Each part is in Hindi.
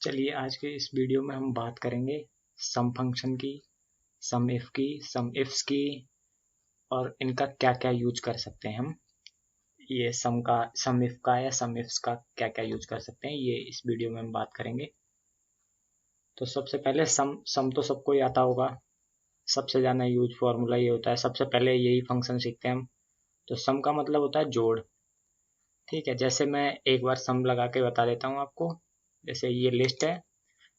चलिए आज के इस वीडियो में हम बात करेंगे सम फंक्शन की, सम इफ की, सम इफ्स की और इनका क्या क्या यूज कर सकते हैं हम। ये सम इफ का या सम इफ्स का क्या क्या यूज कर सकते हैं ये इस वीडियो में हम बात करेंगे। तो सबसे पहले सम तो सबको ही आता होगा। सबसे ज़्यादा यूज फॉर्मूला ये होता है, सबसे पहले यही फंक्शन सीखते हैं हम। तो सम का मतलब होता है जोड़। ठीक है, जैसे मैं एक बार सम लगा के बता देता हूँ आपको। जैसे ये लिस्ट है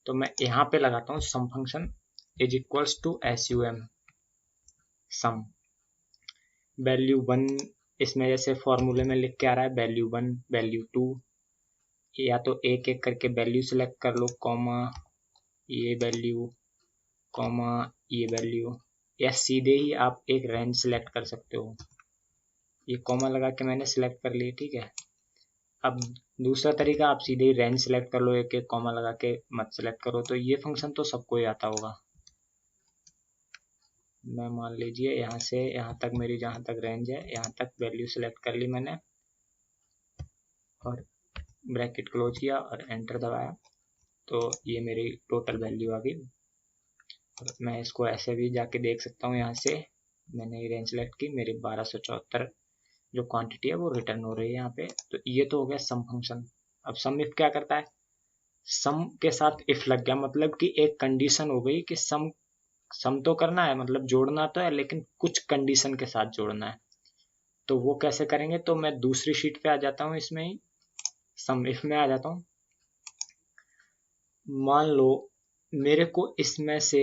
तो मैं यहाँ पे लगाता हूँ sum function is equals to SUM sum value 1। इसमें जैसे फॉर्मूले में लिख के आ रहा है वैल्यू 1 वैल्यू 2, या तो एक एक करके वैल्यू सिलेक्ट कर लो, कॉमा ये वैल्यू, कॉमा ये वैल्यू, या सीधे ही आप एक रेंज सिलेक्ट कर सकते हो। ये कॉमा लगा के मैंने सिलेक्ट कर ली, ठीक है। अब दूसरा तरीका, आप सीधे ही रेंज सिलेक्ट कर लो, एक एक कॉमा लगा के मत सिलेक्ट करो। तो ये फंक्शन तो सबको ही आता होगा। मैं मान लीजिए यहाँ से यहाँ तक मेरी जहाँ तक रेंज है यहाँ तक वैल्यू सिलेक्ट कर ली मैंने और ब्रैकेट क्लोज किया और एंटर दबाया, तो ये मेरी टोटल वैल्यू आ गई। और मैं इसको ऐसे भी जाके देख सकता हूँ, यहाँ से मैंने ये रेंज सेलेक्ट की, मेरी 1274 जो क्वांटिटी है वो रिटर्न हो रही है यहाँ पे। तो ये तो हो गया सम फंक्शन। अब सम इफ क्या करता है, सम के साथ इफ लग गया, मतलब कि एक कंडीशन हो गई कि सम सम तो करना है, मतलब जोड़ना तो है लेकिन कुछ कंडीशन के साथ जोड़ना है। तो वो कैसे करेंगे, तो मैं दूसरी शीट पे आ जाता हूँ, इसमें ही सम इफ में आ जाता हूँ। मान लो मेरे को इसमें से,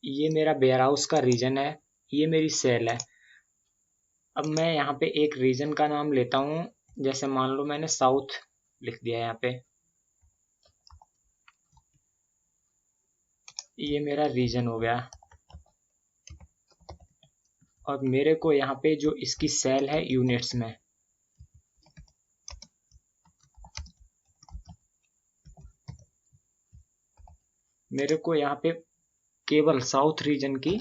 ये मेरा वेयर हाउस का रीजन है, ये मेरी सेल है। अब मैं यहाँ पे एक रीजन का नाम लेता हूँ, जैसे मान लो मैंने साउथ लिख दिया यहाँ पे, ये मेरा रीजन हो गया। और मेरे को यहाँ पे जो इसकी सेल है यूनिट्स में, मेरे को यहाँ पे केवल साउथ रीजन की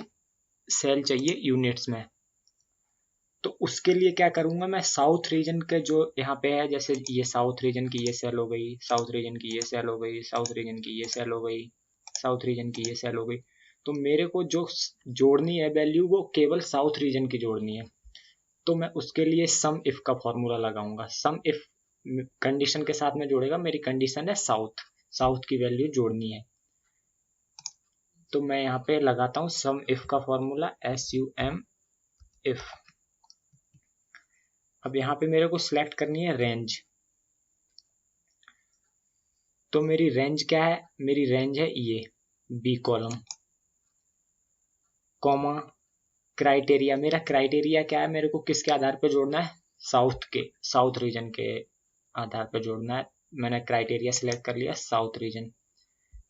सेल चाहिए यूनिट्स में। तो उसके लिए क्या करूंगा, मैं साउथ रीजन के जो यहाँ पे है, जैसे ये साउथ रीजन की ये सेल हो गई, साउथ रीजन की ये सेल हो गई, साउथ रीजन की ये सेल हो गई, साउथ रीजन की ये सेल हो गई। तो मेरे को जो जोड़नी है वैल्यू वो केवल साउथ रीजन की जोड़नी है। तो मैं उसके लिए सम इफ का फॉर्मूला लगाऊंगा। सम इफ कंडीशन के साथ में जोड़ेगा, मेरी कंडीशन है साउथ, साउथ की वैल्यू जोड़नी है। तो मैं यहाँ पे लगाता हूँ सम इफ का फॉर्मूला SUM इफ। अब यहाँ पे मेरे को सिलेक्ट करनी है रेंज। तो मेरी रेंज क्या है, मेरी रेंज है ये बी कॉलम, कॉमा क्राइटेरिया। मेरा क्राइटेरिया क्या है, मेरे को किसके आधार पर जोड़ना है, साउथ रीजन के आधार पर जोड़ना है। मैंने क्राइटेरिया सिलेक्ट कर लिया साउथ रीजन,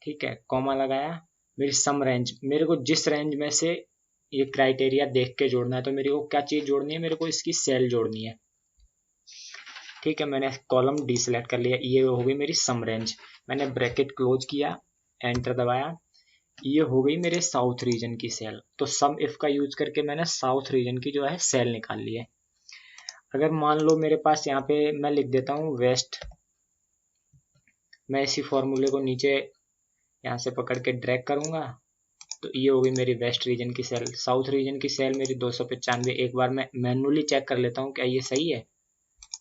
ठीक है, कॉमा लगाया। मेरी सम रेंज, मेरे को जिस रेंज में से ये क्राइटेरिया देख के जोड़ना है, तो मेरे को क्या चीज जोड़नी है, मेरे को इसकी सेल जोड़नी है। ठीक है, मैंने कॉलम डी सिलेक्ट कर लिया, ये हो गई मेरी सम रेंज। मैंने ब्रैकेट क्लोज किया, एंटर दबाया, ये हो गई मेरे साउथ रीजन की सेल। तो सम इफ का यूज करके मैंने साउथ रीजन की जो है सेल निकाल ली है। अगर मान लो मेरे पास यहाँ पे मैं लिख देता हूँ वेस्ट, मैं इसी फॉर्मूले को नीचे यहाँ से पकड़ के ड्रैग करूंगा, तो ये हो गई मेरी वेस्ट रीजन की सेल। साउथ रीजन की सेल मेरी 295। एक बार मैं मैनुअली चेक कर लेता हूँ क्या ये सही है।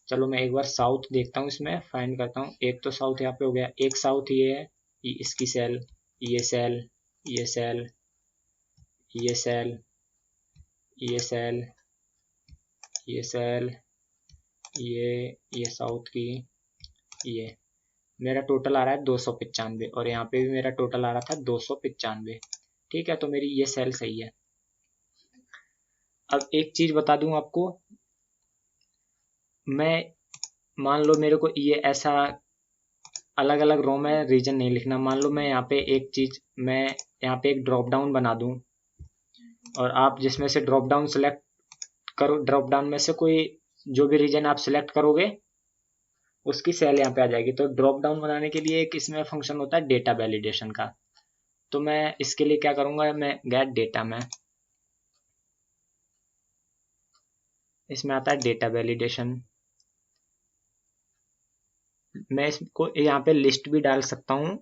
चलो मैं एक बार साउथ देखता हूँ, इसमें फाइंड करता हूँ। एक तो साउथ यहाँ पे हो गया, एक साउथ ये है, ये इसकी सेल, ये सेल, ये सेल, ये सेल, ये सेल, ये सेल, ये साउथ की, ये मेरा टोटल आ रहा है 295। और यहाँ पे भी मेरा टोटल आ रहा था 295। ठीक है, तो मेरी ये सेल सही है। अब एक चीज बता दूं आपको, मैं मान लो मेरे को ये ऐसा अलग अलग रो में रीजन नहीं लिखना। मान लो मैं यहाँ पे एक चीज, मैं यहाँ पे एक ड्रॉप डाउन बना दूं, और आप जिसमें से ड्रॉप डाउन सेलेक्ट करो, ड्रॉप डाउन में से कोई जो भी रीजन आप सिलेक्ट करोगे उसकी सेल यहाँ पे आ जाएगी। तो ड्रॉप डाउन बनाने के लिए एक इसमें फंक्शन होता है डेटा वैलिडेशन का। तो मैं इसके लिए क्या करूंगा, मैं गेट डेटा में, इसमें आता है डेटा वैलिडेशन, मैं इसको यहाँ पे लिस्ट भी डाल सकता हूँ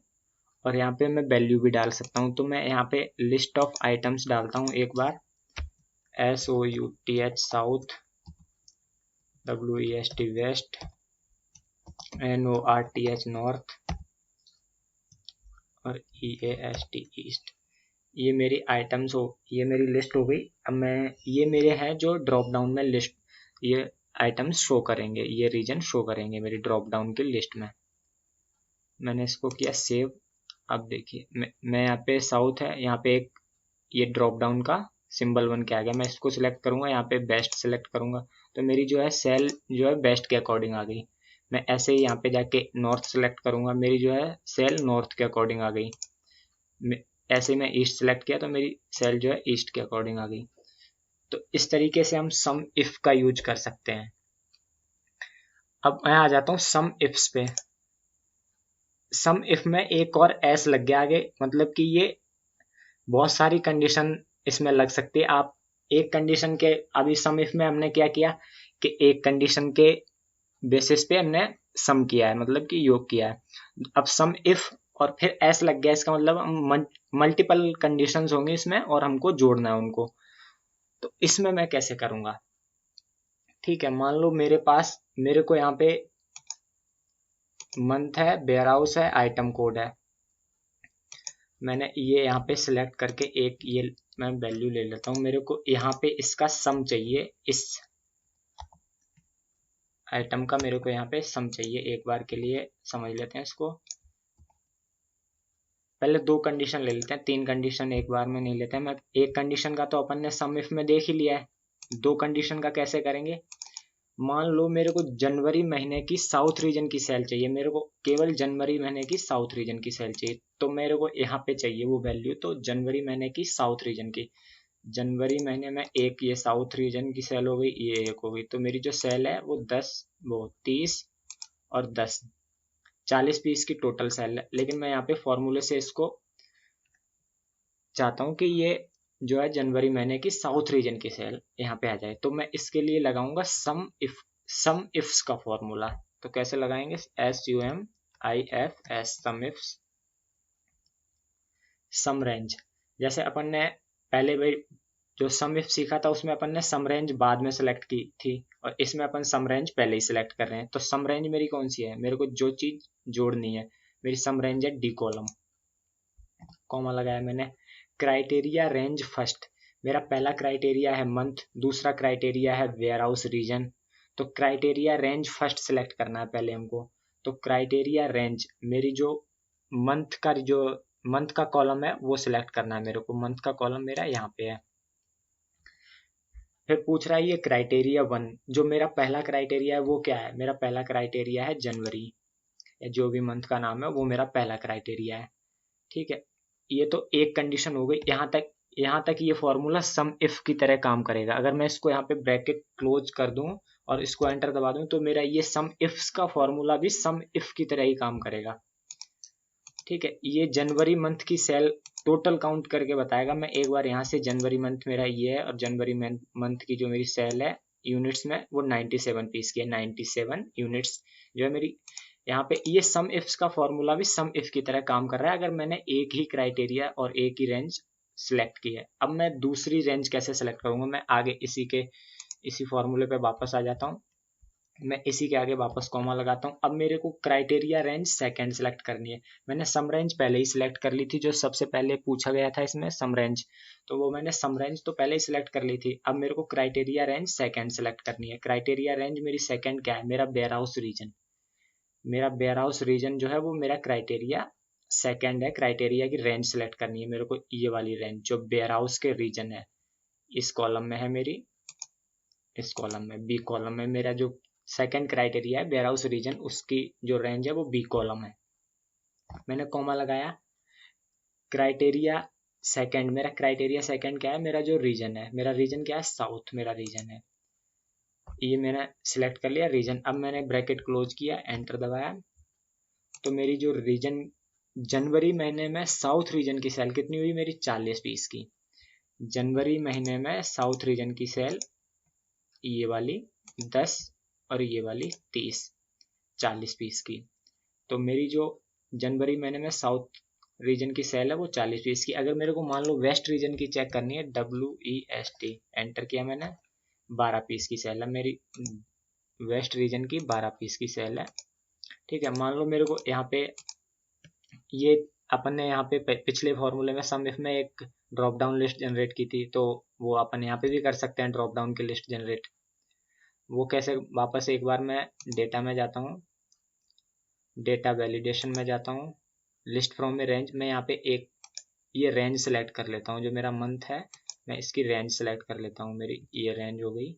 और यहाँ पे मैं वैल्यू भी डाल सकता हूँ। तो मैं यहाँ पे लिस्ट ऑफ आइटम्स डालता हूँ एक बार, SOUTH south, WEST west, NORTH north और EAST ईस्ट। ये मेरी आइटम्स हो, ये मेरी लिस्ट हो गई। अब मैं, ये मेरे हैं जो ड्रॉप डाउन में लिस्ट, ये आइटम्स शो करेंगे, ये रीजन शो करेंगे मेरी ड्रॉप डाउन की लिस्ट में। मैंने इसको किया सेव। अब देखिए मैं यहाँ पे साउथ है, यहाँ पे एक ये ड्रॉप डाउन का सिंबल बन के आ गया। मैं इसको सिलेक्ट करूंगा, यहाँ पे बेस्ट सिलेक्ट करूंगा तो मेरी जो है सेल जो है बेस्ट के अकॉर्डिंग आ गई। मैं ऐसे ही यहाँ पे जाके नॉर्थ सेलेक्ट करूंगा, मेरी जो है सेल नॉर्थ के अकॉर्डिंग आ गई। ऐसे मैं ईस्ट सेलेक्ट किया तो मेरी सेल जो है ईस्ट के अकॉर्डिंग आ गई। तो इस तरीके से हम सम इफ का यूज कर सकते हैं। अब मैं आ जाता हूँ सम इफ्स पे। सम इफ में एक और एस लग गया आगे, मतलब कि ये बहुत सारी कंडीशन इसमें लग सकती है। आप एक कंडीशन के, अभी सम इफ में हमने क्या किया कि एक कंडीशन के बेसिस पे हमने सम किया है, मतलब कि योग किया है। अब सम इफ और फिर एस लग गया, इसका मतलब हम मल्टीपल कंडीशंस होंगे इसमें और हमको जोड़ना है उनको। तो इसमें मैं कैसे करूंगा? ठीक है, मान लो मेरे पास, मेरे को यहाँ पे मंथ है, वेयर हाउस है, आइटम कोड है। मैंने ये यहाँ पे सिलेक्ट करके एक ये मैं वैल्यू ले लेता हूँ। मेरे को यहाँ पे इसका सम चाहिए, इस आइटम का मेरे को यहाँ पे सम चाहिए। एक बार के लिए समझ लेते हैं इसको। पहले दो कंडीशन ले लेते हैं, तीन कंडीशन एक बार में नहीं लेते हैं। मैं एक कंडीशन का तो अपन ने सम इफ में देख ही लिया है, दो कंडीशन का कैसे करेंगे? मान लो मेरे को जनवरी महीने की साउथ रीजन की सेल चाहिए, मेरे को केवल जनवरी महीने की साउथ रीजन की सेल चाहिए। तो मेरे को यहाँ पे चाहिए वो वैल्यू, तो जनवरी महीने की साउथ रीजन की, जनवरी महीने में एक ये साउथ रीजन की सेल हो गई, ये एक हो गई। तो मेरी जो सेल है वो 10, वो 30 और 10, 40 पीस की टोटल सेल है। लेकिन मैं यहाँ पे फॉर्मूले से इसको चाहता हूँ कि ये जो है जनवरी महीने की साउथ रीजन की सेल यहाँ पे आ जाए। तो मैं इसके लिए लगाऊंगा सम इफ, सम इफ्स का फॉर्मूला। तो कैसे लगाएंगे? SUMIFS, सम इफ्स, सम रेंज। जैसे अपन ने पहले भाई जो सम इफ सीखा था उसमें अपन ने सम रेंज बाद में सेलेक्ट की थी, और इसमें अपन सम रेंज पहले ही सिलेक्ट कर रहे हैं। तो सम रेंज मेरी कौन सी है? मेरे को जो चीज जोड़नी है, मेरी सम रेंज है डी कॉलम, कॉमा लगाया मैंने। क्राइटेरिया रेंज फर्स्ट, मेरा पहला क्राइटेरिया है मंथ, दूसरा क्राइटेरिया है वेयर हाउस रीजन। तो क्राइटेरिया रेंज फर्स्ट सेलेक्ट करना है पहले हमको। तो क्राइटेरिया रेंज मेरी जो मंथ का कॉलम है वो सिलेक्ट करना है मेरे को। मंथ का कॉलम मेरा यहाँ पे है। फिर पूछ रहा है ये क्राइटेरिया 1, जो मेरा पहला क्राइटेरिया है वो क्या है? मेरा पहला क्राइटेरिया है जनवरी, या जो भी मंथ का नाम है वो मेरा पहला क्राइटेरिया है। ठीक है, ये तो एक कंडीशन हो गई। यहाँ तक ये फॉर्मूला सम इफ की तरह काम करेगा। अगर मैं इसको यहाँ पे ब्रैकेट क्लोज कर दूं और इसको एंटर दबा दूं तो मेरा ये सम इफ्स का फॉर्मूला भी सम इफ की तरह ही काम करेगा। ठीक है, ये जनवरी मंथ की सेल टोटल काउंट करके बताएगा। मैं एक बार यहाँ से, जनवरी मंथ मेरा ये है और जनवरी मंथ की जो मेरी सेल है यूनिट्स में वो 97 पीस की है, 97 यूनिट्स जो है मेरी। यहाँ पे ये सम इफ्स का फॉर्मूला भी सम इफ की तरह काम कर रहा है, अगर मैंने एक ही क्राइटेरिया और एक ही रेंज सिलेक्ट की है। अब मैं दूसरी रेंज कैसे सेलेक्ट करूंगा? मैं आगे इसी फॉर्मूले पे वापस आ जाता हूँ। मैं इसी के आगे वापस कॉमा लगाता हूँ। अब मेरे को क्राइटेरिया रेंज सेकंड सेलेक्ट करनी है। मैंने सम रेंज पहले ही सिलेक्ट कर ली थी, जो सबसे पहले पूछा गया था इसमें सम रेंज, तो वो मैंने सम रेंज तो पहले ही सिलेक्ट कर ली थी। अब मेरे को क्राइटेरिया रेंज सेकंड सेलेक्ट करनी है। क्राइटेरिया रेंज मेरी सेकंड क्या है? मेरा वेयर हाउस रीजन। मेरा वेयर हाउस रीजन जो है वो मेरा क्राइटेरिया सेकंड है। क्राइटेरिया की रेंज सेलेक्ट करनी है मेरे को, ये वाली रेंज जो वेयर हाउस के रीजन है, इस कॉलम में है मेरी, इस कॉलम में बी कॉलम में मेरा जो सेकंड क्राइटेरिया है वेयर हाउस रीजन, उसकी जो रेंज है वो बी कॉलम है। मैंने कॉमा लगाया। क्राइटेरिया सेकंड, मेरा क्राइटेरिया सेकंड क्या है? मेरा जो रीजन है, मेरा रीजन क्या है? साउथ मेरा रीजन है। ये मैंने सिलेक्ट कर लिया रीजन। अब मैंने ब्रैकेट क्लोज किया, एंटर दबाया, तो मेरी जो रीजन जनवरी महीने में साउथ रीजन की सेल कितनी हुई मेरी? 40 पीस की। जनवरी महीने में साउथ रीजन की सेल ये वाली 10 और ये वाली 30, 40 पीस की। तो मेरी जो जनवरी महीने में साउथ रीजन की सेल है वो 40 पीस की। अगर मेरे को मान लो वेस्ट रीजन की चेक करनी है, WEST एंटर किया मैंने, 12 पीस की सेल है मेरी, वेस्ट रीजन की 12 पीस की सेल है। ठीक है, मान लो मेरे को यहाँ पे ये अपन ने यहाँ पे पिछले फॉर्मूले में सम इफ में एक ड्रॉप डाउन लिस्ट जनरेट की थी, तो वो अपन यहाँ पे भी कर सकते हैं ड्रॉप डाउन की लिस्ट जनरेट। वो कैसे, वापस एक बार मैं डेटा में जाता हूँ, डेटा वैलिडेशन में जाता हूँ, लिस्ट फ्रॉम में रेंज, मैं यहाँ पे एक ये रेंज सेलेक्ट कर लेता हूँ, जो मेरा मंथ है मैं इसकी रेंज सेलेक्ट कर लेता हूँ, मेरी ये रेंज हो गई।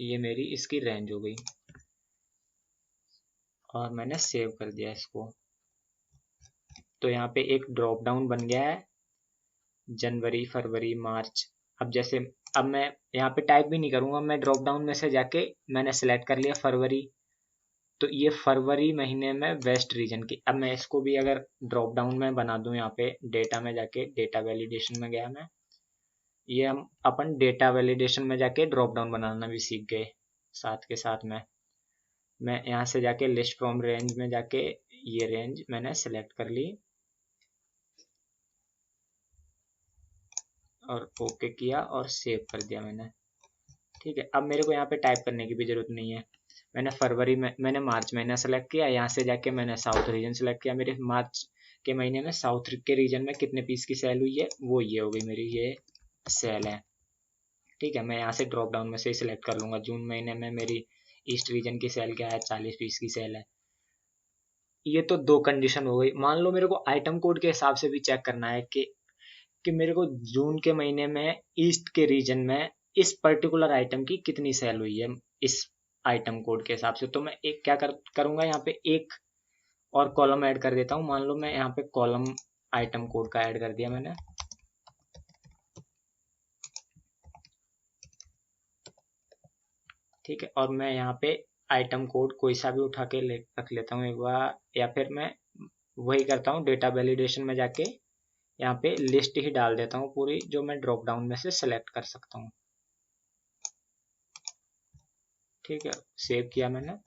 ये मेरी इसकी रेंज हो गई और मैंने सेव कर दिया इसको। तो यहाँ पे एक ड्रॉप डाउन बन गया है, जनवरी, फरवरी, मार्च। अब जैसे अब मैं यहाँ पे टाइप भी नहीं करूंगा, मैं ड्रॉप डाउन में से जाके मैंने सेलेक्ट कर लिया फरवरी, तो ये फरवरी महीने में वेस्ट रीजन की। अब मैं इसको भी अगर ड्रॉप डाउन में बना दूं, यहाँ पे डेटा में जाके डेटा वैलिडेशन में गया मैं, ये हम अपन डेटा वैलिडेशन में जाके ड्रॉप डाउन बनाना भी सीख गए साथ के साथ में। मैं यहाँ से जाके लिस्ट फ्रॉम रेंज में जाके ये रेंज मैंने सेलेक्ट कर ली और ओके किया और सेव कर दिया मैंने। ठीक है, अब मेरे को यहाँ पे टाइप करने की भी जरूरत नहीं है। मैंने फरवरी में, मैंने मार्च महीना सेलेक्ट किया, यहाँ से जाके मैंने साउथ रीजन सेलेक्ट किया। मेरे मार्च के महीने में साउथ के रीजन में कितने पीस की सेल हुई है, वो ये हो गई मेरी, ये सेल है। ठीक है, मैं यहाँ से ड्रॉप डाउन में से ही सिलेक्ट कर लूंगा। जून महीने में मेरी ईस्ट रीजन की सेल क्या है, 40 पीस की सेल है। ये तो दो कंडीशन हो गई। मान लो मेरे को आइटम कोड के हिसाब से भी चेक करना है कि मेरे को जून के महीने में ईस्ट के रीजन में इस पर्टिकुलर आइटम की कितनी सेल हुई है इस आइटम कोड के हिसाब से। तो मैं एक क्या करूंगा, यहाँ पे एक और कॉलम ऐड कर देता हूँ। मान लो मैं यहाँ पे कॉलम आइटम कोड का ऐड कर दिया मैंने। ठीक है, और मैं यहाँ पे आइटम कोड कोई सा भी उठा के रख लेता हूँ एक बार, या फिर मैं वही करता हूँ, डेटा वैलिडेशन में जाके यहाँ पे लिस्ट ही डाल देता हूँ पूरी, जो मैं ड्रॉप डाउन में से सेलेक्ट कर सकता हूँ। ठीक है, सेव किया मैंने।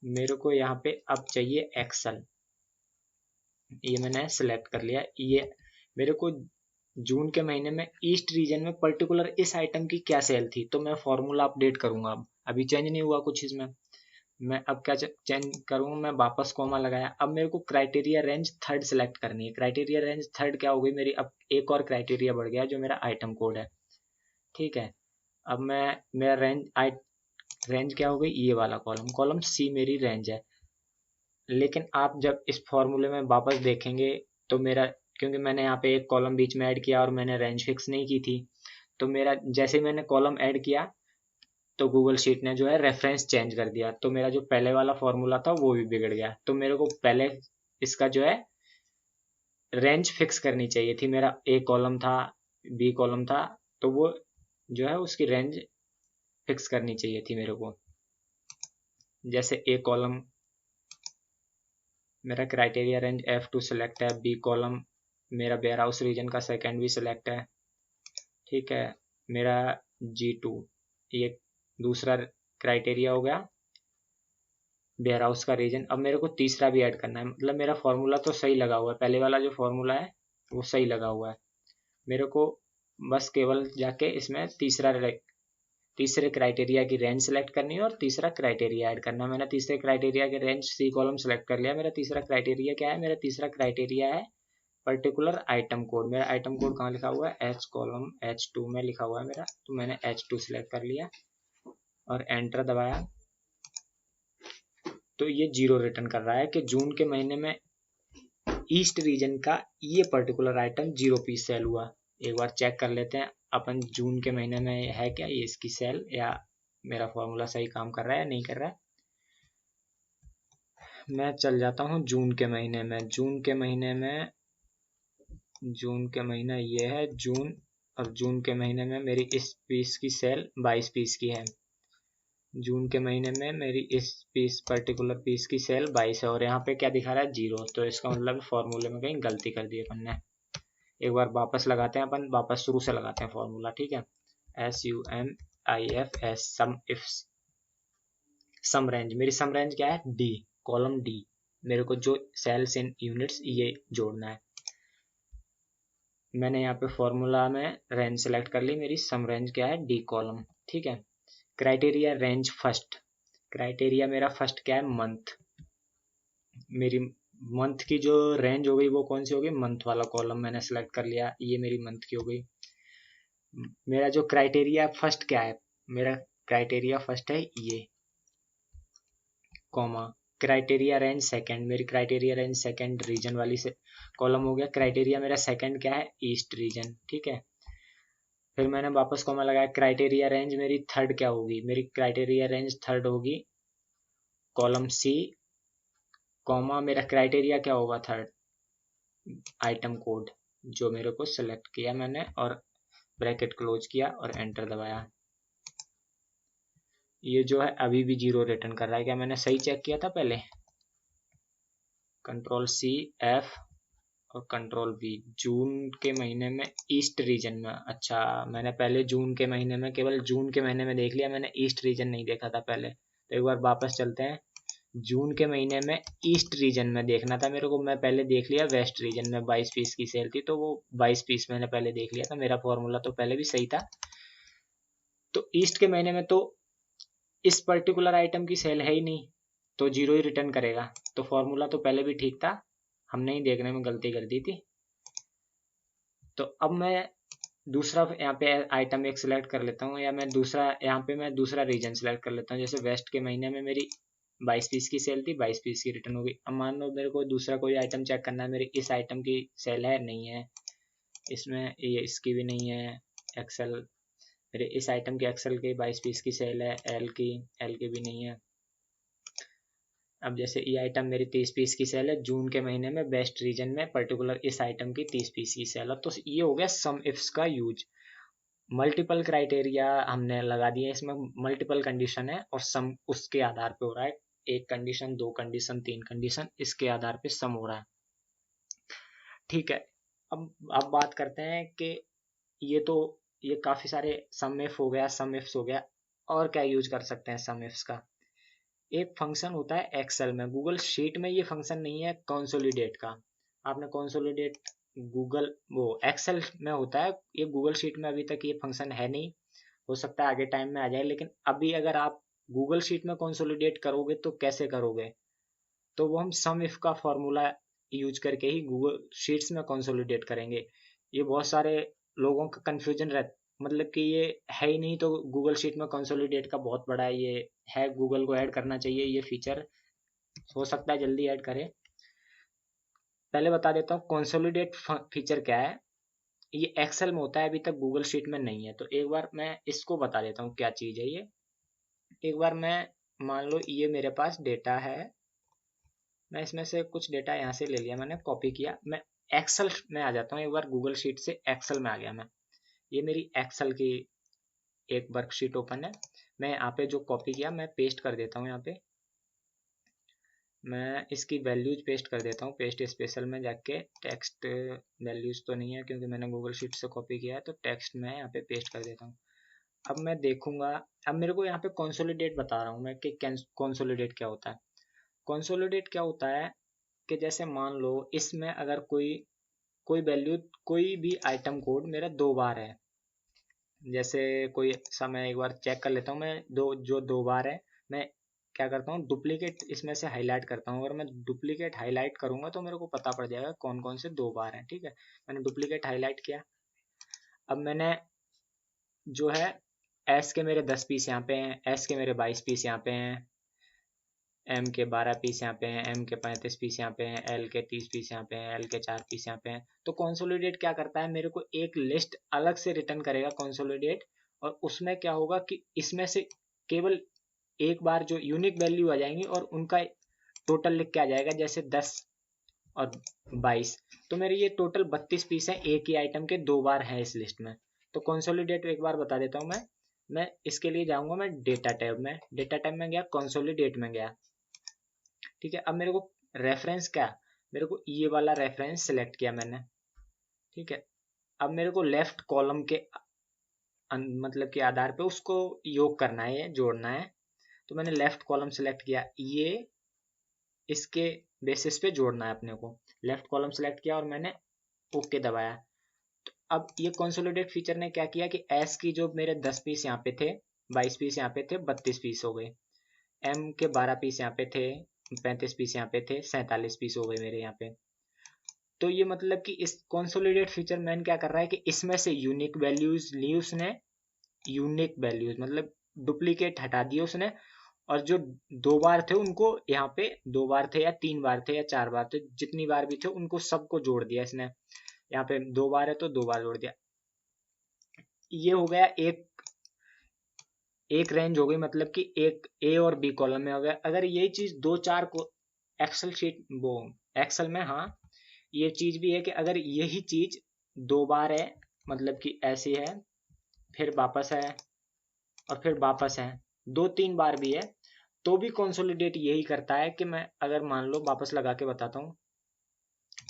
मेरे को यहाँ पे अब चाहिए एक्सेल, ये मैंने सेलेक्ट कर लिया। ये मेरे को जून के महीने में ईस्ट रीजन में पर्टिकुलर इस आइटम की क्या सेल थी, तो मैं फॉर्मूला अपडेट करूंगा। अब अभी चेंज नहीं हुआ कुछ इसमें, मैं अब क्या चेंज करूँ, मैं वापस कॉमा लगाया। अब मेरे को क्राइटेरिया रेंज थर्ड सेलेक्ट करनी है। क्राइटेरिया रेंज थर्ड क्या हो गई मेरी, अब एक और क्राइटेरिया बढ़ गया जो मेरा आइटम कोड है। ठीक है, अब मैं मेरा रेंज क्या हो गई, ये वाला कॉलम सी मेरी रेंज है। लेकिन आप जब इस फॉर्मूले में वापस देखेंगे तो मेरा, क्योंकि मैंने यहाँ पे एक कॉलम बीच में ऐड किया और मैंने रेंज फिक्स नहीं की थी, तो मेरा जैसे मैंने कॉलम ऐड किया तो गूगल शीट ने जो है रेफरेंस चेंज कर दिया, तो मेरा जो पहले वाला फॉर्मूला था वो भी बिगड़ गया। तो मेरे को पहले इसका जो है रेंज फिक्स करनी चाहिए थी। मेरा ए कॉलम था, बी कॉलम था, तो वो जो है उसकी रेंज फिक्स करनी चाहिए थी मेरे को। जैसे ए कॉलम मेरा क्राइटेरिया रेंज F2 सेलेक्ट है, बी कॉलम मेरा वेयर हाउस रीजन का सेकंड भी सिलेक्ट है। ठीक है, मेरा G2 ये दूसरा क्राइटेरिया हो गया, वेयर हाउस का रीजन। अब मेरे को तीसरा भी ऐड करना है, मतलब मेरा फॉर्मूला तो सही लगा हुआ है, पहले वाला जो फॉर्मूला है वो सही लगा हुआ है। मेरे को बस केवल जाके इसमें तीसरे क्राइटेरिया की रेंज सेलेक्ट करनी है और तीसरा क्राइटेरिया ऐड करना है। मैंने तीसरे क्राइटेरिया के रेंज सी कॉलम सेलेक्ट कर लिया। मेरा तीसरा क्राइटेरिया क्या है, मेरा तीसरा क्राइटेरिया है पर्टिकुलर आइटम कोड। मेरा आइटम कोड कहाँ लिखा हुआ है, H कॉलम H2 में लिखा हुआ है मेरा, तो मैंने H2 सेलेक्ट कर लिया और एंटर दबाया। तो ये 0 रिटर्न कर रहा है कि जून के महीने में ईस्ट रीजन का ये पर्टिकुलर आइटम 0 पीस सेल हुआ। एक बार चेक कर लेते हैं अपन जून के महीने में है क्या ये इसकी सेल, या मेरा फॉर्मूला सही काम कर रहा है या नहीं कर रहा है। मैं चल जाता हूँ जून के महीने में। जून के महीना ये है जून, और जून के महीने में मेरी इस पीस की सेल 22 पीस की है। जून के महीने में मेरी इस पर्टिकुलर पीस की सेल 22 है और यहाँ पे क्या दिखा रहा है, 0। तो इसका मतलब फॉर्मूले में कहीं गलती कर दी अपन ने। एक बार वापस लगाते हैं अपन, वापस शुरू से लगाते हैं फॉर्मूला। ठीक है, SUM SIFS sum if sum range, मेरी सम रेंज क्या है डी, कॉलम डी, मेरे को जो सेल्स इन यूनिट्स ये जोड़ना है। मैंने यहाँ पे फॉर्मूला में रेंज सेलेक्ट कर ली, मेरी सम रेंज क्या है डी कॉलम, ठीक है। क्राइटेरिया रेंज फर्स्ट, क्राइटेरिया मेरा फर्स्ट क्या है मंथ, मेरी मंथ की जो रेंज हो गई वो कौन सी होगी, मंथ वाला कॉलम मैंने सेलेक्ट कर लिया, ये मेरी मंथ की हो गई। मेरा जो क्राइटेरिया फर्स्ट क्या है, मेरा क्राइटेरिया फर्स्ट है ये, कॉमा क्राइटेरिया रेंज सेकंड, मेरी क्राइटेरिया रेंज सेकंड रीजन वाली से कॉलम हो गया। क्राइटेरिया मेरा सेकंड क्या है ईस्ट रीजन, ठीक है। फिर मैंने वापस कॉमा लगाया, क्राइटेरिया रेंज मेरी थर्ड क्या होगी, मेरी क्राइटेरिया रेंज थर्ड होगी कॉलम सी, कॉमा मेरा क्राइटेरिया क्या होगा थर्ड आइटम कोड, जो मेरे को सिलेक्ट किया मैंने और ब्रैकेट क्लोज किया और एंटर दबाया। ये जो है अभी भी 0 रिटर्न कर रहा है, क्या मैंने सही चेक किया था पहले, कंट्रोल सी एफ और कंट्रोल वी, जून के महीने में ईस्ट रीजन में, अच्छा मैंने पहले जून के महीने में, केवल जून के महीने में देख लिया, मैंने ईस्ट रीजन नहीं देखा था पहले। तो एक बार वापस चलते हैं, जून के महीने में ईस्ट रीजन में देखना था मेरे को, मैं पहले देख लिया वेस्ट रीजन में 22 पीस की सेल थी, तो वो 22 पीस मैंने पहले देख लिया था, मेरा फॉर्मूला तो पहले भी सही था। तो ईस्ट के महीने में तो इस पर्टिकुलर आइटम की सेल है ही नहीं, तो 0 ही रिटर्न करेगा, तो फॉर्मूला तो पहले भी ठीक था, हमने ही देखने में गलती कर दी थी। तो अब मैं दूसरा यहाँ पे आइटम एक सिलेक्ट कर लेता हूँ, या मैं दूसरा यहाँ पे मैं दूसरा रीजन सिलेक्ट कर लेता हूँ। जैसे वेस्ट के महीने में मेरी 22 पीस की सेल थी, 22 पीस की रिटर्न होगी। अब मान लो मेरे को दूसरा कोई आइटम चेक करना है, मेरी इस आइटम की सेल है नहीं है, इसमें ये इसकी भी नहीं है एक्सेल, मेरे इस आइटम की एक्सेल की 22 पीस की सेल है, एल की भी नहीं है। अब जैसे ये आइटम मेरी 30 पीस की सेल है, जून के महीने में बेस्ट रीजन में पर्टिकुलर इस आइटम की 30 पीस की सेल है, तो ये हो गया सम इफ्स का यूज। मल्टीपल क्राइटेरिया हमने लगा दिए, इसमें मल्टीपल कंडीशन है और सम उसके आधार पे हो रहा है, एक कंडीशन, दो कंडीशन, तीन कंडीशन, इसके आधार पे सम हो रहा है, ठीक है। अब बात करते हैं कि ये काफी सारे सम इफ हो गया, सम इफ्स हो गया, और क्या यूज कर सकते हैं सम इफ्स का। एक फंक्शन होता है एक्सेल में, गूगल शीट में ये फंक्शन नहीं है कंसोलिडेट का, आपने कंसोलिडेट गूगल वो एक्सेल में होता है, ये गूगल शीट में अभी तक ये फंक्शन है नहीं, हो सकता है आगे टाइम में आ जाए, लेकिन अभी अगर आप गूगल शीट में कंसोलिडेट करोगे तो कैसे करोगे, तो वो हम सम इफ का फॉर्मूला यूज करके ही गूगल शीट्स में कंसोलिडेट करेंगे। ये बहुत सारे लोगों का कंफ्यूजन रहता, मतलब कि ये है ही नहीं, तो गूगल शीट में कंसोलिडेट का बहुत बड़ा ये है, गूगल को ऐड करना चाहिए ये फीचर, हो सकता है जल्दी ऐड करे। पहले बता देता हूँ कंसोलिडेट फीचर क्या है, ये एक्सेल में होता है, अभी तक गूगल शीट में नहीं है, तो एक बार मैं इसको बता देता हूँ क्या चीज़ है ये। एक बार मैं मान लो ये मेरे पास डेटा है, मैं इसमें से कुछ डेटा यहाँ से ले लिया, मैंने कॉपी किया, मैं एक्सेल में आ जाता हूँ, एक बार गूगल शीट से एक्सेल में आ गया मैं, ये मेरी एक्सेल की एक वर्कशीट ओपन है, मैं यहाँ पे जो कॉपी किया मैं पेस्ट कर देता हूँ, यहाँ पे मैं इसकी वैल्यूज पेस्ट कर देता हूँ, पेस्ट स्पेशल में जाके टेक्स्ट वैल्यूज तो नहीं है क्योंकि मैंने गूगल शीट से कॉपी किया है, तो टेक्स्ट में यहाँ पे पेस्ट कर देता हूँ। अब मैं देखूंगा, अब मेरे को यहाँ पे कंसोलिडेट बता रहा हूँ मैं कि कंसोलिडेट क्या होता है। कंसोलिडेट क्या होता है कि जैसे मान लो इसमें अगर कोई कोई वैल्यू, कोई भी आइटम कोड मेरा 2 बार है, जैसे कोई समय एक बार चेक कर लेता हूँ मैं, जो 2 बार है, मैं क्या करता हूँ डुप्लीकेट इसमें से हाईलाइट करता हूँ, अगर मैं डुप्लीकेट हाईलाइट करूंगा तो मेरे को पता पड़ जाएगा कौन कौन से 2 बार हैं, ठीक है। मैंने डुप्लीकेट हाईलाइट किया, अब मैंने जो है एस के मेरे 10 पीस यहाँ पे हैं, एस के मेरे 22 पीस यहाँ पे हैं, एम के 12 पीस यहाँ पे हैं, एम के 35 पीस यहाँ पे हैं, एल के 30 पीस यहाँ पे हैं, एल के 4 पीस यहाँ पे हैं। तो कंसोलिडेट क्या करता है, मेरे को एक लिस्ट अलग से रिटर्न करेगा कंसोलिडेट, और उसमें क्या होगा कि इसमें से केवल एक बार जो यूनिक वैल्यू आ जाएंगी और उनका टोटल लिख के आ जाएगा, जैसे 10 और 22, तो मेरे ये टोटल 32 पीस हैं, एक ही आइटम के 2 बार हैं इस लिस्ट में। तो कंसोलिडेट एक बार बता देता हूँ मैं इसके लिए जाऊंगा, मैं डेटा टैब में, डेटा टैब में गया, कंसोलिडेट में गया, ठीक है। अब मेरे को रेफरेंस क्या, मेरे को ये वाला रेफरेंस सिलेक्ट किया मैंने, ठीक है। अब मेरे को लेफ्ट कॉलम के मतलब के आधार पे उसको योग करना है, जोड़ना है। तो मैंने लेफ्ट कॉलम सेलेक्ट किया, ये इसके बेसिस पे जोड़ना है अपने को। लेफ्ट कॉलम सेलेक्ट किया और मैंने ओके दबाया। तो अब ये कंसोलिडेट फीचर ने क्या किया कि एस की जो मेरे 10 पीस यहाँ पे थे, 22 पीस यहाँ पे थे, 32 पीस हो गए। एम के 12 पीस यहाँ पे थे, 35 पीस यहाँ पे थे, 47 पीस हो गए मेरे यहाँ पे। तो ये मतलब कि इस कंसोलिडेट फीचर मैन क्या कर रहा है कि इसमें से यूनिक वैल्यूज ली उसने, यूनिक वैल्यूज मतलब डुप्लीकेट हटा दिए उसने, और जो 2 बार थे उनको यहाँ पे 2 बार थे या 3 बार थे या 4 बार थे, जितनी बार भी थे उनको सबको जोड़ दिया इसने। यहाँ पे 2 बार है तो 2 बार जोड़ दिया। ये हो गया एक रेंज हो गई, मतलब कि एक ए और बी कॉलम में हो गया। अगर यही चीज 2-4 को एक्सेल शीट वो एक्सेल में, हाँ ये चीज भी है कि अगर यही चीज 2 बार है, मतलब कि ऐसी है, फिर वापस है और फिर वापस है, 2-3 बार भी है, तो भी कंसोलिडेट यही करता है कि मैं अगर मान लो वापस लगा के बताता हूँ,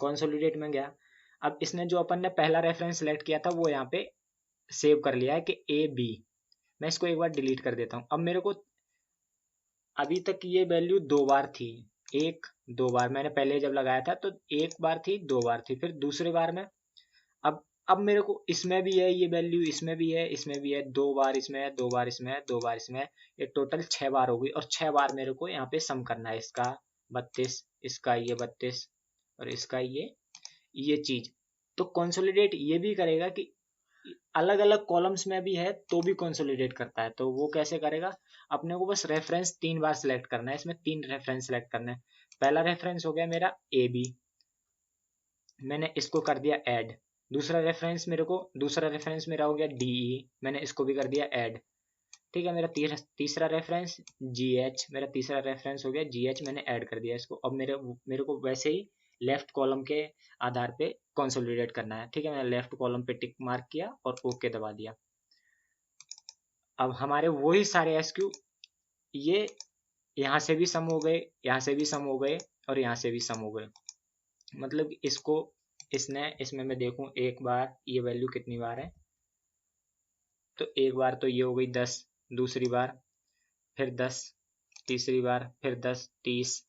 कंसोलिडेट में गया। अब इसने जो अपन ने पहला रेफरेंस सेलेक्ट किया था वो यहाँ पे सेव कर लिया है कि ए बी। मैं इसको एक बार डिलीट कर देता हूँ। अब मेरे को अभी तक ये वैल्यू 2 बार थी, 1-2 बार मैंने पहले जब लगाया था तो 1 बार थी, 2 बार थी, फिर दूसरी बार में अब मेरे को इसमें भी है ये वैल्यू, इसमें भी है, इसमें भी है, 2 बार इसमें है, 2 बार इसमें है, 2 बार इसमें है, ये टोटल 6 बार हो गई। और 6 बार मेरे को यहाँ पे सम करना है, इसका 32, इसका ये 32 और इसका ये चीज। तो कंसोलिडेट ये भी करेगा कि अलग अलग कॉलम्स में भी है तो भी कंसोलिडेट करता है। तो वो कैसे करेगा, अपने को बस रेफरेंस 3 बार सिलेक्ट करना है, इसमें 3 रेफरेंस सिलेक्ट करना है। पहला रेफरेंस हो गया मेरा ए बी, मैंने इसको कर दिया ऐड। दूसरा रेफरेंस मेरा हो गया डी ई, मैंने इसको भी कर दिया ऐड। ठीक है, मेरा तीसरा रेफरेंस जी एच, मेरा तीसरा रेफरेंस हो गया जी एच, मैंने ऐड कर दिया इसको। अब मेरे को वैसे ही लेफ्ट कॉलम के आधार पे कंसोलिडेट करना है। ठीक है, मैंने लेफ्ट कॉलम पे टिक मार्क किया और ओके दबा दिया। अब हमारे वही सारे एसक्यू ये यहाँ से भी सम हो गए, यहाँ से भी सम हो गए और यहाँ से भी सम हो गए। मतलब इसको इसमें मैं देखूं एक बार ये वैल्यू कितनी बार है, तो एक बार तो ये हो गई 10, दूसरी बार फिर 10, तीसरी बार फिर 10, 30,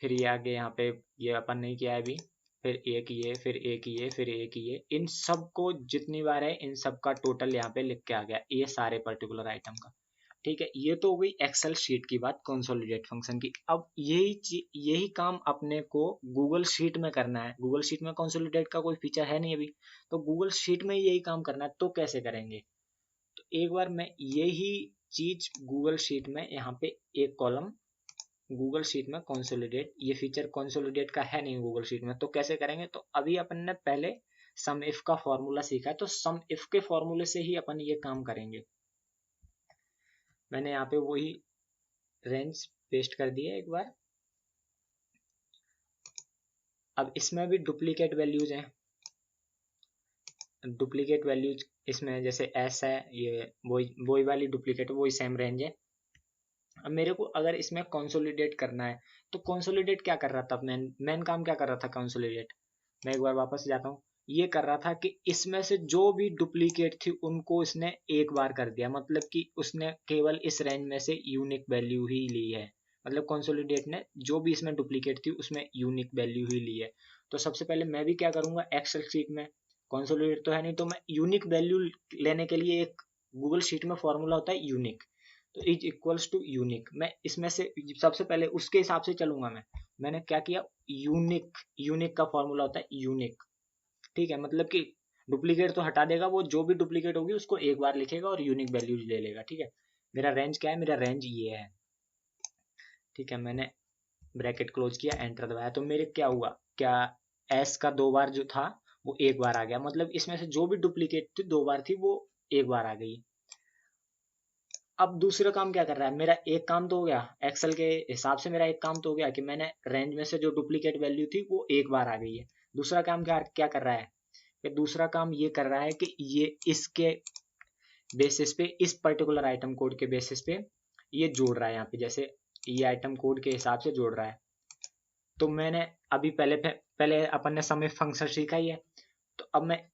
फिर ये आगे यहाँ पे ये अपन नहीं किया है अभी, फिर एक ये, फिर एक ये, फिर एक ये, इन सब को जितनी बार है इन सब का टोटल यहाँ पे लिख के आ गया, ये सारे पर्टिकुलर आइटम का। ठीक है, ये तो हो गई एक्सेल शीट की बात, कंसोलिडेट फंक्शन की। अब यही काम अपने को गूगल शीट में करना है। गूगल शीट में कंसोलिडेट का कोई फीचर है नहीं अभी, तो गूगल शीट में यही काम करना है। तो कैसे करेंगे, तो एक बार मैं यही चीज गूगल शीट में यहाँ पे एक कॉलम गूगल शीट में कंसोलिडेट, ये फीचर कंसोलिडेट का है नहीं गूगल शीट में, तो कैसे करेंगे। तो अभी अपन ने पहले सम इफ का फॉर्मूला सीखा है, तो सम इफ के फॉर्मूले से ही अपन ये काम करेंगे। मैंने यहाँ पे वही रेंज पेस्ट कर दिया एक बार। अब इसमें भी डुप्लीकेट वैल्यूज हैं, डुप्लीकेट वैल्यूज इसमें जैसे एस है, ये वही वाली डुप्लीकेट, वही सेम रेंज है। अब मेरे को अगर इसमें कंसोलिडेट करना है, तो कंसोलिडेट क्या कर रहा था, मेन काम क्या कर रहा था कंसोलिडेट। मैं एक बार वापस जाता हूँ, ये कर रहा था कि इसमें से जो भी डुप्लीकेट थी उनको इसने एक बार कर दिया, मतलब कि उसने केवल इस रेंज में से यूनिक वैल्यू ही ली है। मतलब कंसोलिडेट ने जो भी इसमें डुप्लीकेट थी उसमें यूनिक वैल्यू ही ली है। तो सबसे पहले मैं भी क्या करूंगा, एक्सेल शीट में कंसोलिडेट तो है नहीं, तो मैं यूनिक वैल्यू लेने के लिए एक गूगल शीट में फॉर्मूला होता है यूनिक, तो इज इक्वल्स टू यूनिक, मैं इसमें से सबसे पहले उसके हिसाब से चलूंगा। मैंने क्या किया, यूनिक का फॉर्मूला होता है यूनिक। ठीक है, मतलब कि डुप्लीकेट तो हटा देगा, वो जो भी डुप्लीकेट होगी उसको एक बार लिखेगा और यूनिक वैल्यू ले लेगा। ठीक है, मेरा रेंज क्या है, मेरा रेंज ये है। ठीक है, मैंने ब्रैकेट क्लोज किया, एंटर दबाया, तो मेरे क्या हुआ, क्या एस का 2 बार जो था वो एक बार आ गया, मतलब इसमें से जो भी डुप्लीकेट थी 2 बार थी वो एक बार आ गई। अब दूसरा काम क्या कर रहा है, मेरा एक काम तो हो गया एक्सेल के हिसाब से, मेरा एक काम तो हो गया कि मैंने रेंज में से जो डुप्लीकेट वैल्यू थी वो एक बार आ गई है। दूसरा काम क्या क्या कर रहा है, कि दूसरा काम ये कर रहा है कि ये इसके बेसिस पे, इस पर्टिकुलर आइटम कोड के बेसिस पे ये जोड़ रहा है यहाँ पे, जैसे ये आइटम कोड के हिसाब से जोड़ रहा है। तो मैंने अभी पहले अपन ने सम इफ फंक्शन सीखा ही है, तो अब मैं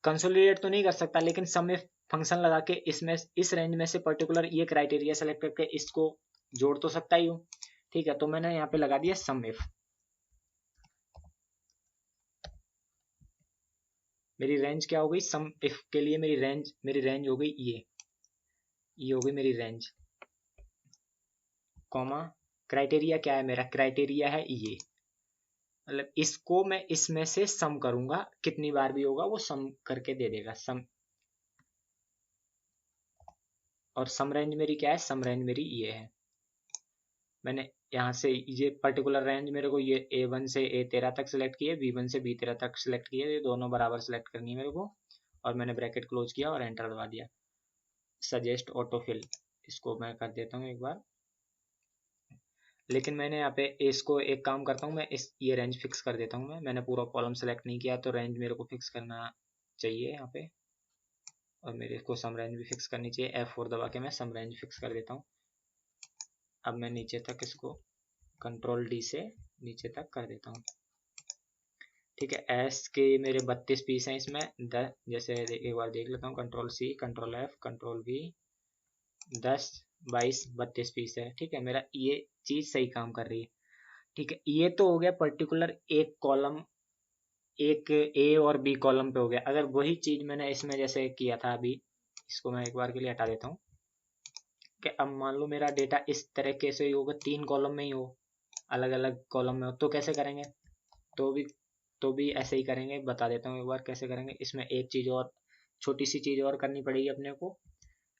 कंसोलिडेट तो नहीं कर सकता, लेकिन सम इफ फंक्शन लगा के इसमें इस रेंज में से पर्टिकुलर ये क्राइटेरिया सेलेक्ट करके इसको जोड़ तो सकता ही हूँ। ठीक है, तो मैंने यहाँ पे लगा दिया सम इफ। मेरी रेंज क्या हो गई, सम इफ के लिए मेरी रेंज हो गई ये हो गई मेरी रेंज, कॉमा क्राइटेरिया क्या है मेरा, क्राइटेरिया है ये, मतलब इसको मैं इसमें से सम करूंगा, कितनी बार भी होगा वो सम करके दे देगा सम। और सम रेंज मेरी क्या है, सम रेंज मेरी ये है। मैंने यहाँ से ये पर्टिकुलर रेंज मेरे को ये A1 से A13 तक सिलेक्ट किए, B1 से B13 तक सिलेक्ट किए, ये दोनों बराबर सिलेक्ट करनी है मेरे को, और मैंने ब्रैकेट क्लोज किया और एंटर दबा दिया। सजेस्ट ऑटोफिल, इसको मैं कर देता हूँ एक बार, लेकिन मैंने यहाँ पे इसको एक काम करता हूँ, मैं ये रेंज फिक्स कर देता हूँ। मैंने पूरा कॉलम सेलेक्ट नहीं किया, तो रेंज मेरे को फिक्स करना चाहिए यहाँ पे, और मेरे को सम रेंज भी फिक्स करनी चाहिए। F4 दबा के मैं सम रेंज फिक्स कर देता हूँ। अब मैं नीचे तक इसको कंट्रोल D से नीचे तक कर देता हूँ। ठीक है, एस के मेरे 32 पीस हैं इसमें, जैसे एक बार देख लेता हूँ, control C control F control V, 10 22 32 piece है। ठीक है, मेरा ये चीज सही काम कर रही है। ठीक है, ये तो हो गया पर्टिकुलर एक कॉलम, एक ए और बी कॉलम पे हो गया। अगर वही चीज मैंने इसमें जैसे किया था अभी, इसको मैं एक बार के लिए हटा देता हूँ, कि अब मान लो मेरा डेटा इस तरीके से ही होगा, 3 कॉलम में ही हो, अलग अलग कॉलम में हो, तो कैसे करेंगे, तो भी ऐसे ही करेंगे। बता देता हूँ एक बार कैसे करेंगे। इसमें एक चीज और, छोटी सी चीज और करनी पड़ेगी अपने को।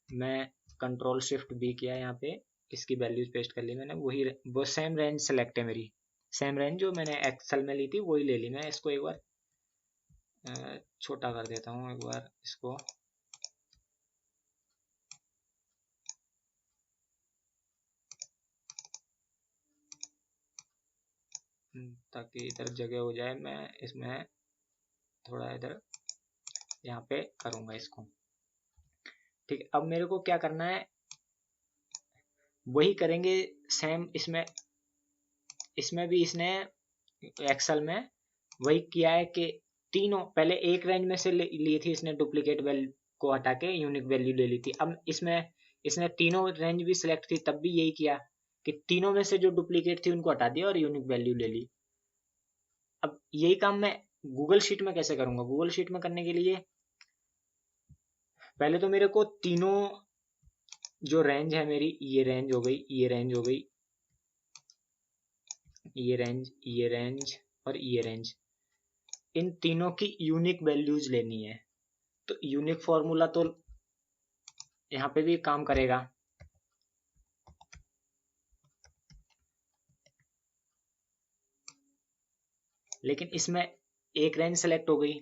मैं कंट्रोल शिफ्ट बी किया यहाँ पे, इसकी वैल्यूज पेस्ट कर ली मैंने, वो सेम रेंज सेलेक्ट है मेरी, सेम रेंज जो मैंने एक्सेल में ली थी वही ले ली। मैं इसको एक बार छोटा कर देता हूँ एक बार इसको, ताकि इधर जगह हो जाए। मैं इसमें थोड़ा इधर यहाँ पे करूँगा इसको। ठीक है, अब मेरे को क्या करना है, वही करेंगे सेम इसमें। इसमें भी इसने एक्सेल में वही किया है कि तीनों पहले एक रेंज में से ली थी इसने, डुप्लीकेट वैल्यू को हटा के यूनिक वैल्यू ले ली थी। अब इसमें इसने तीनों रेंज भी सिलेक्ट थी, तब भी यही किया कि तीनों में से जो डुप्लीकेट थी उनको हटा दिया और यूनिक वैल्यू ले ली। अब यही काम मैं गूगल शीट में कैसे करूंगा, गूगल शीट में करने के लिए पहले तो मेरे को तीनों जो रेंज है मेरी, ये रेंज हो गई, ये रेंज हो गई, ये रेंज और ये रेंज, इन तीनों की यूनिक वैल्यूज लेनी है। तो यूनिक फॉर्मूला तो यहाँ पे भी काम करेगा, लेकिन इसमें एक रेंज सेलेक्ट हो गई,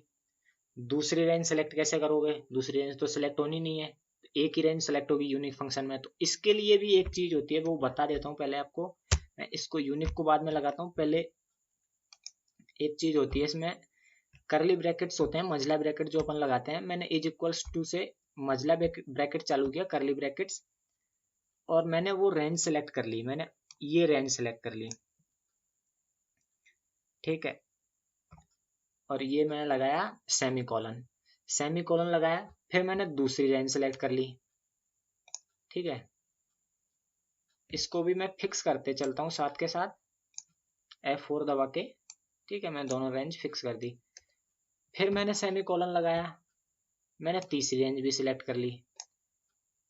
दूसरी रेंज सेलेक्ट कैसे करोगे, दूसरी रेंज तो सेलेक्ट होनी नहीं है, एक ही रेंज सेलेक्ट होगी यूनिक फंक्शन में। तो इसके लिए भी एक चीज होती है, वो बता देता हूँ पहले आपको। मैं इसको यूनिक को बाद में लगाता हूँ, पहले एक चीज होती है इसमें, करली ब्रैकेट्स होते हैं, मजला ब्रैकेट जो अपन लगाते हैं। मैंने इज इक्वल्स टू से मजला ब्रैकेट चालू किया, करली ब्रैकेट्स, और मैंने वो रेंज सेलेक्ट कर ली, मैंने ये रेंज सेलेक्ट कर ली। ठीक है, और ये मैंने लगाया सेमी कॉलन, सेमी कॉलन लगाया, फिर मैंने दूसरी रेंज सेलेक्ट कर ली। ठीक है, इसको भी मैं फिक्स करते चलता हूँ साथ के साथ, F4 दबा के। ठीक है, मैं दोनों रेंज फिक्स कर दी, फिर मैंने सेमी कॉलन लगाया, मैंने तीसरी रेंज भी सिलेक्ट कर ली,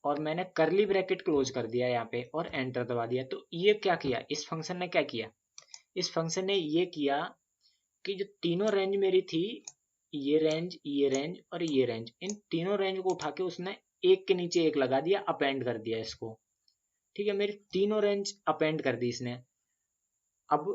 और मैंने करली ब्रैकेट क्लोज कर दिया यहाँ पे और एंटर दबा दिया। तो ये क्या किया, इस फंक्शन ने क्या किया, इस फंक्शन ने ये किया कि जो तीनों रेंज मेरी थी, ये रेंज और ये रेंज, इन तीनों रेंज को उठा के उसने एक के नीचे एक लगा दिया, अपेंड कर दिया इसको। ठीक है, मेरी तीनों रेंज अपेंड कर दी इसने। अब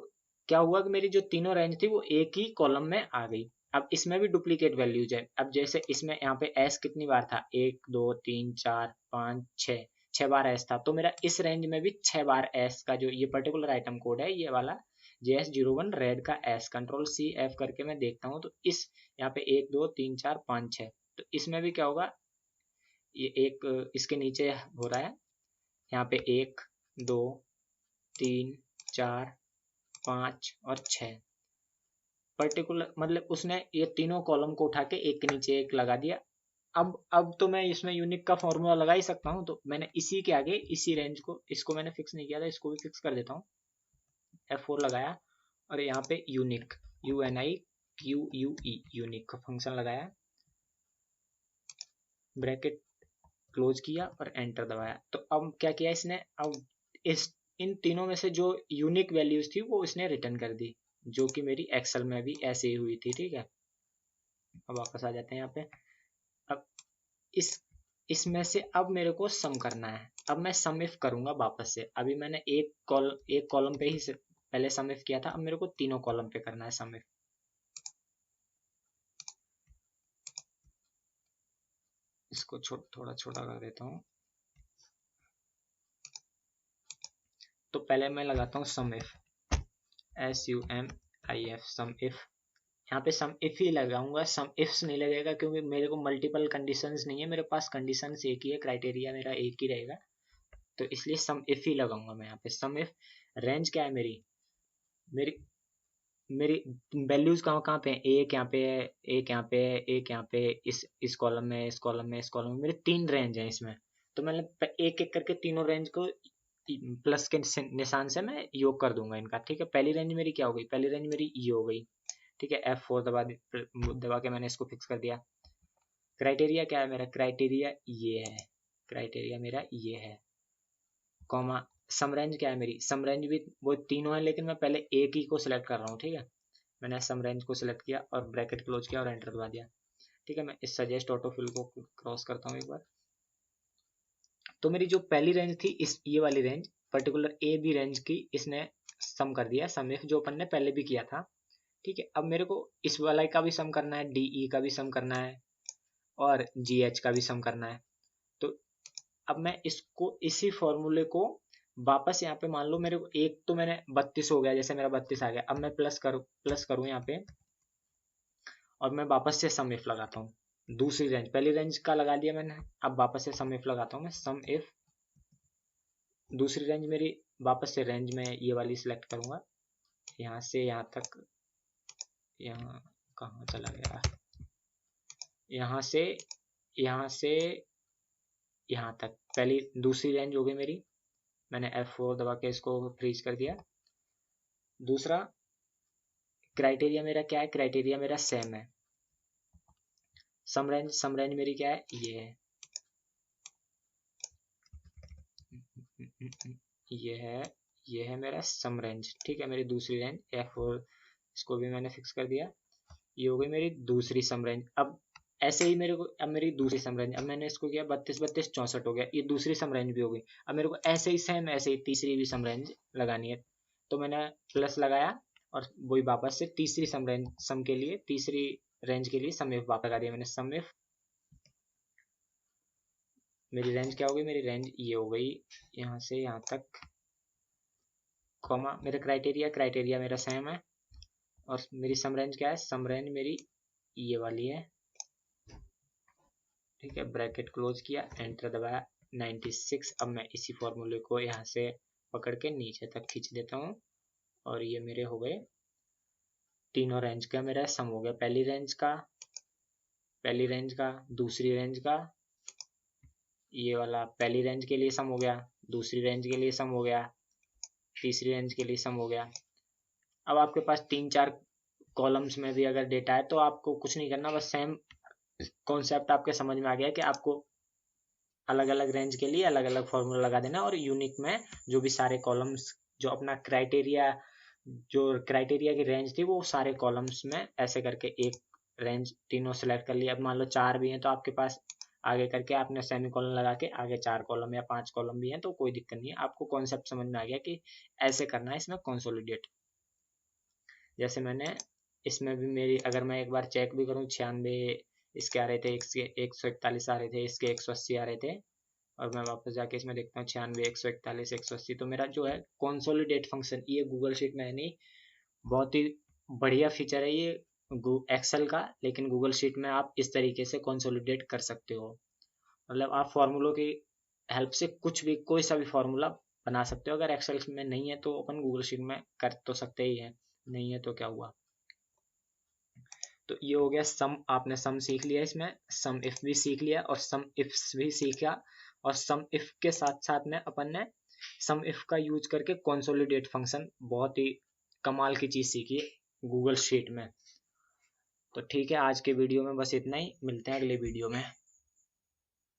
क्या हुआ कि मेरी जो तीनों रेंज थी वो एक ही कॉलम में आ गई। अब इसमें भी डुप्लीकेट वैल्यूज है। अब जैसे इसमें यहाँ पे एस कितनी बार था, 1 2 3 4 5 6, 6 बार एस था, तो मेरा इस रेंज में भी 6 बार एस का जो ये पर्टिकुलर आइटम कोड है, ये वाला JS01 रेड का एस, कंट्रोल C F करके मैं देखता हूँ, तो इस यहाँ पे 1 2 3 4 5 6, तो इसमें भी क्या होगा, ये एक इसके नीचे हो रहा है, यहाँ पे 1 2 3 4 5 और 6, पर्टिकुलर मतलब उसने ये तीनों कॉलम को उठा के एक के नीचे एक लगा दिया। अब तो मैं इसमें यूनिक का फॉर्मूला लगा ही सकता हूँ, तो मैंने इसी के आगे इसी रेंज को, इसको मैंने फिक्स नहीं किया था, इसको भी फिक्स कर देता हूँ। F4 लगाया और यहाँ पे यूनिक UNIQUE यूनिक का फंक्शन लगाया, ब्रैकेट क्लोज किया और एंटर दबाया। तो अब क्या किया इसने, अब इन तीनों में से जो यूनिक वैल्यूज थी वो इसने रिटर्न कर दी, जो कि मेरी एक्सेल में भी ऐसे ही हुई थी। ठीक है, अब वापस आ जाते हैं यहाँ पे। अब इसमें से अब मेरे को सम करना है। अब मैं सम इफ करूंगा वापस से। अभी मैंने एक कॉलम पे ही पहले सम इफ किया था, अब मेरे को तीनों कॉलम पे करना है सम इफ। इसको थोड़ा छोटा कर देता हूँ। तो पहले मैं लगाता हूँ सम इफ, SUMIF सम इफ। यहाँ पे सम इफ ही लगाऊंगा, सम इफ्स नहीं लगेगा क्योंकि मेरे को मल्टीपल कंडीशंस नहीं है, मेरे पास कंडीशंस एक ही है, क्राइटेरिया मेरा एक ही रहेगा, तो इसलिए सम इफ ही लगाऊंगा मैं यहाँ पे। सम इफ रेंज क्या है मेरी मेरी मेरी वैल्यूज कहाँ कहाँ पे है, एक यहाँ पे है, एक यहाँ पे है, एक यहाँ पे, इस कॉलम में, इस कॉलम में, इस कॉलम में, मेरे 3 रेंज है इसमें। तो मैंने एक एक करके तीनों रेंज को प्लस के निशान से मैं योग कर दूंगा इनका। ठीक है, पहली रेंज मेरी क्या हो गई, पहली रेंज मेरी ये हो गई। ठीक है, F4 दबा के मैंने इसको फिक्स कर दिया। क्राइटेरिया क्या है मेरा, क्राइटेरिया ये है, क्राइटेरिया मेरा ये है, कॉमा सम रेंज क्या है मेरी, सम रेंज भी वो तीनों है, लेकिन मैं पहले एक ही को सिलेक्ट कर रहा हूँ। ठीक है, मैंने सम रेंज को सिलेक्ट किया और ब्रैकेट क्लोज किया और एंटर दबा दिया। ठीक है, मैं इस सजेस्ट ऑटोफिल को क्रॉस करता हूँ एक बार। तो मेरी जो पहली रेंज थी, इस ये वाली range particular A B range की इसने सम कर दिया, सम इफ, जो अपन ने पहले भी किया था। ठीक है, अब मेरे को इस वाला का भी सम करना है, DE का भी सम करना है और GH का भी सम करना है। तो अब मैं इसको इसी फॉर्मूले को वापस यहाँ पे, मान लो मेरे को एक तो मैंने 32 हो गया, जैसे मेरा 32 आ गया, अब मैं प्लस करूँ यहाँ पे और मैं वापस से सम इफ लगाता हूँ। दूसरी रेंज, पहली रेंज का लगा दिया मैंने, अब वापस से सम इफ लगाता हूँ मैं, सम इफ दूसरी रेंज मेरी, वापस से रेंज में ये वाली सिलेक्ट करूंगा, यहाँ से यहाँ तक, यहाँ कहाँ चला गया, यहाँ से यहाँ तक पहली दूसरी रेंज हो गई मेरी। मैंने F4 दबा के इसको फ्रीज कर दिया। दूसरा क्राइटेरिया मेरा क्या है, क्राइटेरिया मेरा सेम है। सम रेंज मेरी क्या है, ये है, ये है मेरा सम रेंज। ठीक है, मेरी दूसरी रेंज F4, इसको भी मैंने फिक्स कर दिया, ये हो गई मेरी दूसरी सम रेंज। अब ऐसे ही मेरे को, अब मेरी दूसरी सम रेंज, अब मैंने इसको किया 32 32 64 हो गया, ये दूसरी सम रेंज भी हो गई। अब मेरे को ऐसे ही सेम, ऐसे ही तीसरी भी सम रेंज लगानी है, तो मैंने प्लस लगाया और वही वापस से तीसरी सम के लिए, तीसरी रेंज के लिए सम इफ वापस लगा दिया मैंने। सम इफ मेरी रेंज क्या हो गई, मेरी रेंज ये हो गई, यहाँ से यहाँ तक, कॉमा मेरा क्राइटेरिया मेरा सेम है और मेरी सम रेंज क्या है, सम रेंज मेरी ये वाली है। ठीक है, ब्रैकेट क्लोज किया, एंटर दबाया, 96। अब मैं इसी फॉर्मूले को यहाँ से पकड़ के नीचे तक खींच देता हूँ और ये मेरे हो गए तीनों रेंज का, मेरा सम हो गया, पहली रेंज का, दूसरी रेंज का, ये वाला पहली रेंज के लिए सम हो गया, दूसरी रेंज के लिए सम हो गया, तीसरी रेंज के लिए सम हो गया। अब आपके पास 3 4 कॉलम्स में भी अगर डेटा है तो आपको कुछ नहीं करना, बस सेम कॉन्सेप्ट आपके समझ में आ गया कि आपको अलग अलग रेंज के लिए अलग अलग फॉर्मूला लगा देना और यूनिक में जो भी सारे कॉलम्स, जो अपना क्राइटेरिया की रेंज थी वो सारे कॉलम्स में ऐसे करके एक रेंज तीनों सेलेक्ट कर लिया। अब मान लो 4 भी हैं तो आपके पास आगे करके आपने सेमीकोलन लगा के आगे 4 कॉलम या 5 कॉलम भी हैं तो कोई दिक्कत नहीं है, आपको कॉन्सेप्ट समझ में आ गया कि ऐसे करना है इसमें कंसोलिडेट। जैसे मैंने इसमें भी मेरी, अगर मैं एक बार चेक भी करूँ, 96 इसके आ रहे थे, इसके 141 आ रहे थे, इसके 180 आ रहे थे, और मैं वापस जाके इसमें देखता हूँ 96 141 180, तो मेरा जो है कंसोलिडेट फंक्शन, ये गूगल शीट में है नहीं, बहुत ही बढ़िया फीचर है ये एक्सेल का, लेकिन गूगल शीट में आप इस तरीके से कंसोलिडेट कर सकते हो। मतलब आप फॉर्मूलों की हेल्प से कुछ भी, कोई सा भी फॉर्मूला बना सकते हो। अगर एक्सेल में नहीं है तो अपन गूगल शीट में कर तो सकते ही है, नहीं है तो क्या हुआ। तो ये हो गया सम, आपने सम सीख लिया, इसमें सम इफ भी सीख लिया और सम इफ्स भी सीखा। और सम इफ के साथ साथ में अपन ने सम इफ का यूज करके कंसोलिडेट फंक्शन, बहुत ही कमाल की चीज सीखी गूगल शीट में। तो ठीक है, आज के वीडियो में बस इतना ही, मिलते हैं अगले वीडियो में।